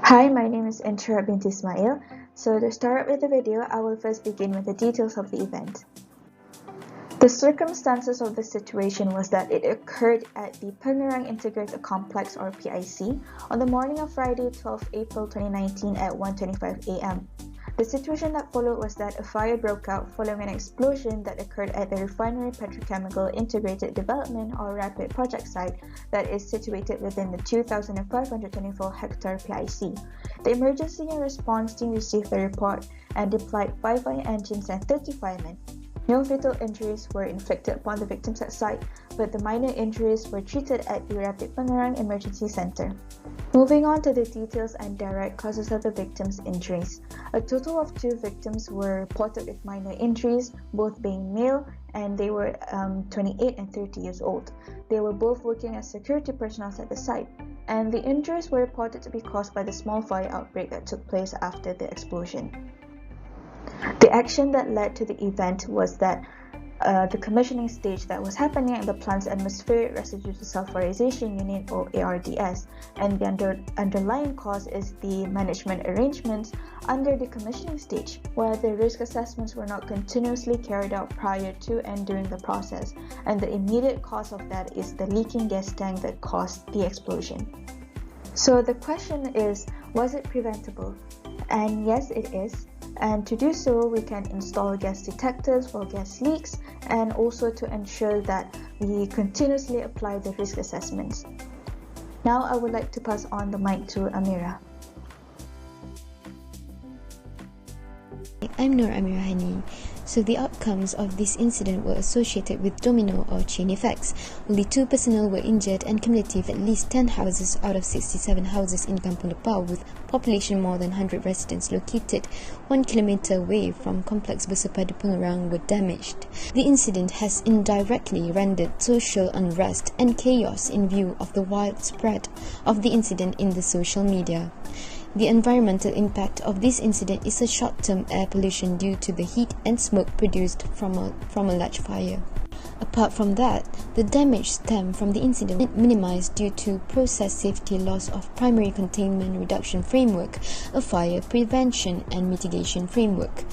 Hi, my name is Insyirah Binti Ismail. So to start with the video, I will first begin with the details of the event. The circumstances of the situation was that it occurred at the Pengerang Integrated Complex or PIC on the morning of Friday, 12 April 2019 at 1:25 a.m. The situation that followed was that a fire broke out following an explosion that occurred at the Refinery Petrochemical Integrated Development or RAPID project site that is situated within the 2,524-hectare PIC. The emergency and response team received the report and deployed 5 fire engines and 30 firemen. No fatal injuries were inflicted upon the victims at site, but the minor injuries were treated at the Rapid Pengerang Emergency Center. Moving on to the details and direct causes of the victims' injuries. A total of 2 victims were reported with minor injuries, both being male, and they were 28 and 30 years old. They were both working as security personnel at the site, and the injuries were reported to be caused by the small fire outbreak that took place after the explosion. The action that led to the event was that the commissioning stage that was happening at the plant's atmospheric residue desulfurization unit or ARDS, and the underlying cause is the management arrangements under the commissioning stage, where the risk assessments were not continuously carried out prior to and during the process, and the immediate cause of that is the leaking gas tank that caused the explosion. So the question is, was it preventable? And yes, it is. And to do so, we can install gas detectors for gas leaks and also to ensure that we continuously apply the risk assessments. Now I would like to pass on the mic to Amirah. I'm Amirah Hani. So the outcomes of this incident were associated with domino or chain effects. Only 2 personnel were injured and cumulative at least 10 houses out of 67 houses in Kampung Lepau with population more than 100 residents located 1 kilometer away from complex Bersepadu Pengerang were damaged. The incident has indirectly rendered social unrest and chaos in view of the widespread of the incident in the social media. The environmental impact of this incident is a short-term air pollution due to the heat and smoke produced from a large fire. Apart from that, the damage stemmed from the incident minimized due to process safety loss of primary containment reduction framework, a fire prevention and mitigation framework.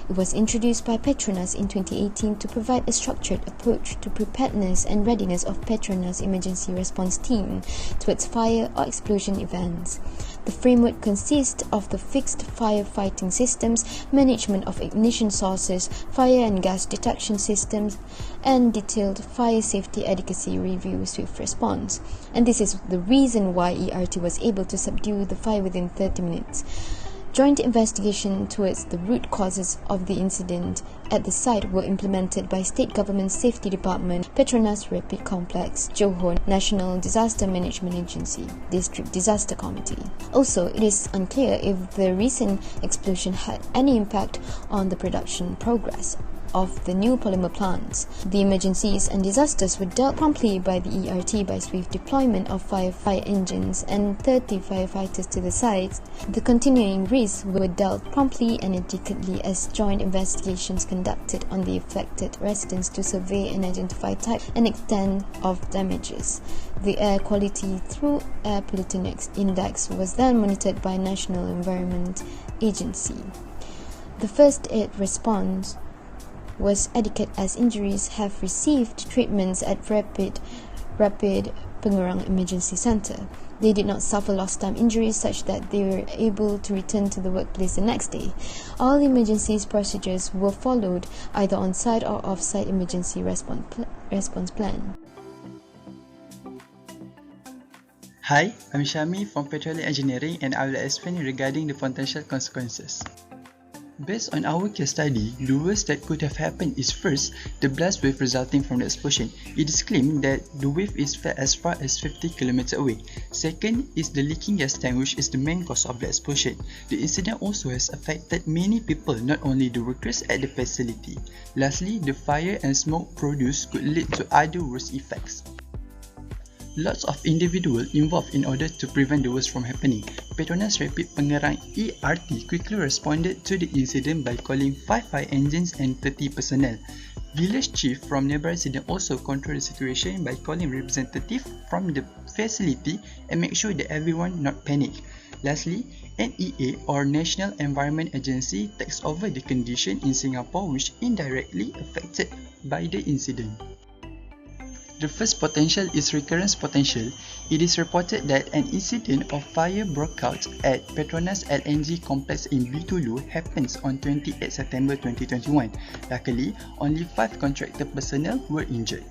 It was introduced by Petronas in 2018 to provide a structured approach to preparedness and readiness of Petronas emergency response team towards fire or explosion events. The framework consists of the fixed firefighting systems, management of ignition sources, fire and gas detection systems, and detailed fire safety adequacy review swift response. And this is the reason why ERT was able to subdue the fire within 30 minutes. Joint investigation towards the root causes of the incident at the site were implemented by State Government Safety Department, Petronas Rapid Complex, Johor National Disaster Management Agency, District Disaster Committee. Also, it is unclear if the recent explosion had any impact on the production progress of the new polymer plants. The emergencies and disasters were dealt promptly by the ERT by swift deployment of 5 fire engines and 30 firefighters to the sites. The continuing risks were dealt promptly and adequately as joint investigations conducted on the affected residents to survey and identify type and extent of damages. The air quality through air pollutant index was then monitored by National Environment Agency. The first aid response was adequate as injuries have received treatments at Rapid Pengerang Emergency Center. They did not suffer lost time injuries such that they were able to return to the workplace the next day. All emergency procedures were followed either on-site or off-site emergency response plan. Hi, I'm Shami from Petroleum Engineering and I will explain regarding the potential consequences. Based on our case study, the worst that could have happened is first, the blast wave resulting from the explosion. It is claimed that the wave is felt as far as 50 km away. Second is the leaking gas tank, which is the main cause of the explosion. The incident also has affected many people, not only the workers at the facility. Lastly, the fire and smoke produced could lead to other worse effects. Lots of individuals involved in order to prevent the worst from happening. Petronas Rapid Pengerang ERT quickly responded to the incident by calling 5 fire engines and 30 personnel. Village chief from nearby resident also controlled the situation by calling representatives from the facility and make sure that everyone not panic. Lastly, NEA or National Environment Agency takes over the condition in Singapore which indirectly affected by the incident. The first potential is recurrence potential. It is reported that an incident of fire broke out at Petronas LNG complex in Bintulu happens on 28 September 2021. Luckily, only 5 contractor personnel were injured.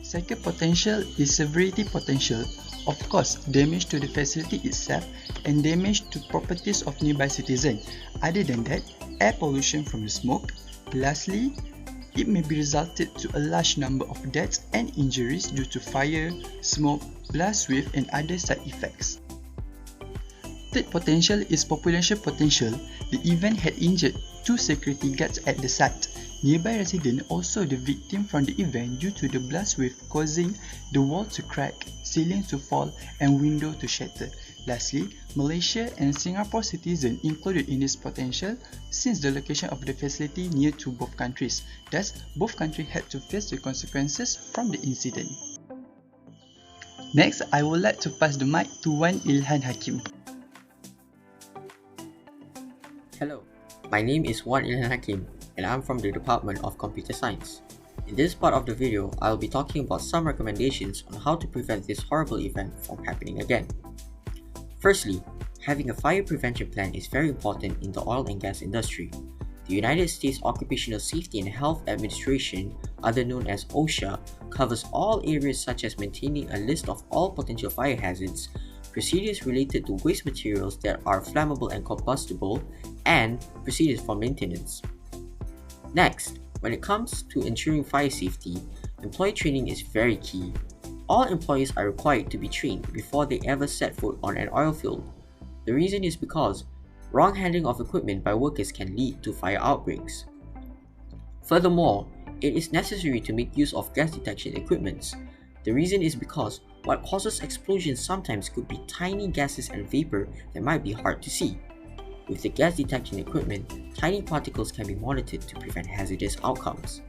Second potential is severity potential. Of course, damage to the facility itself and damage to properties of nearby citizens. Other than that, air pollution from the smoke. Lastly, it may be resulted to a large number of deaths and injuries due to fire, smoke, blast wave and other side effects. Third potential is population potential. The event had injured 2 security guards at the site. Nearby residents also the victim from the event due to the blast wave causing the wall to crack, ceiling to fall and window to shatter. Lastly, Malaysia and Singapore citizens included in this potential since the location of the facility near to both countries. Thus, both countries had to face the consequences from the incident. Next, I would like to pass the mic to one Ilhan Haqeem. Hello, my name is Ilhan Haqeem and I'm from the Department of Computer Science. In this part of the video, I'll be talking about some recommendations on how to prevent this horrible event from happening again. Firstly, having a fire prevention plan is very important in the oil and gas industry. The United States Occupational Safety and Health Administration, otherwise known as OSHA, covers all areas such as maintaining a list of all potential fire hazards, procedures related to waste materials that are flammable and combustible, and procedures for maintenance. Next, when it comes to ensuring fire safety, employee training is very key. All employees are required to be trained before they ever set foot on an oil field. The reason is because wrong handling of equipment by workers can lead to fire outbreaks. Furthermore, it is necessary to make use of gas detection equipments. The reason is because what causes explosions sometimes could be tiny gases and vapor that might be hard to see. With the gas detection equipment, tiny particles can be monitored to prevent hazardous outcomes.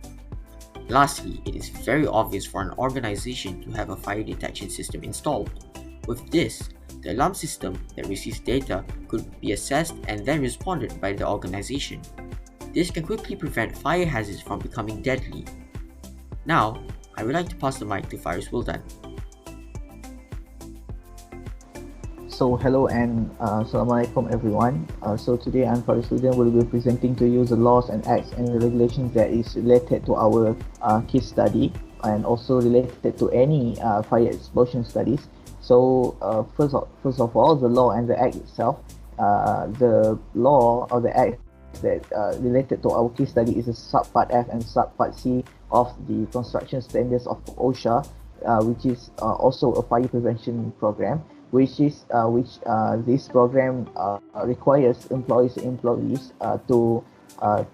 Lastly, it is very obvious for an organization to have a fire detection system installed. With this, the alarm system that receives data could be assessed and then responded by the organization. This can quickly prevent fire hazards from becoming deadly. Now, I would like to pass the mic to Faris Wildan. So hello and Assalamualaikum everyone. So today I'm Faris Wildan will be presenting to you the laws and acts and regulations that is related to our case study and also related to any fire explosion studies. So first of all, the law and the act itself. The law or the act that related to our case study is a subpart F and subpart C of the construction standards of OSHA, which is also a fire prevention program. This program requires employees to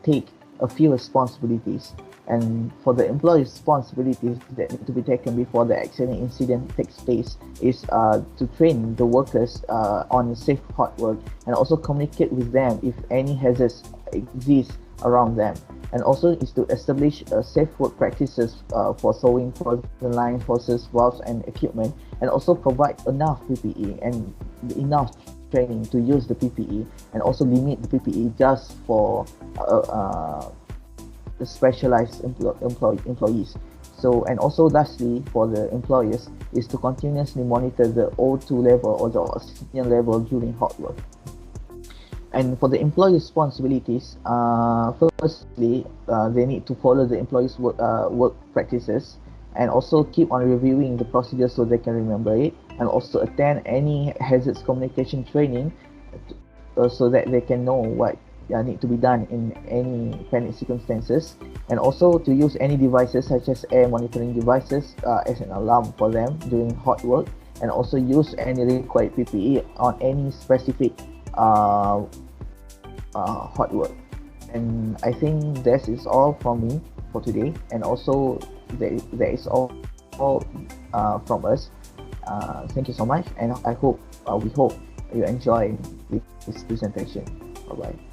take a few responsibilities, and for the employee responsibilities that need to be taken before the accident incident takes place is to train the workers on safe hot work and also communicate with them if any hazards exist around them, and also is to establish safe work practices for sewing frozen lines, hoses, valves and equipment, and also provide enough PPE and enough training to use the PPE, and also limit the PPE just for the specialized employees. So, and also lastly for the employers is to continuously monitor the O2 level or the oxygen level during hot work. And for the employee responsibilities, firstly, they need to follow the employees' work practices and also keep on reviewing the procedures so they can remember it, and also attend any hazards communication training so that they can know what need to be done in any panic circumstances, and also to use any devices such as air monitoring devices as an alarm for them during hot work, and also use any required PPE on any specific hot work. And I think this is all from me for today, and also that is all from us. Thank you so much, and we hope you enjoy this presentation. Bye bye.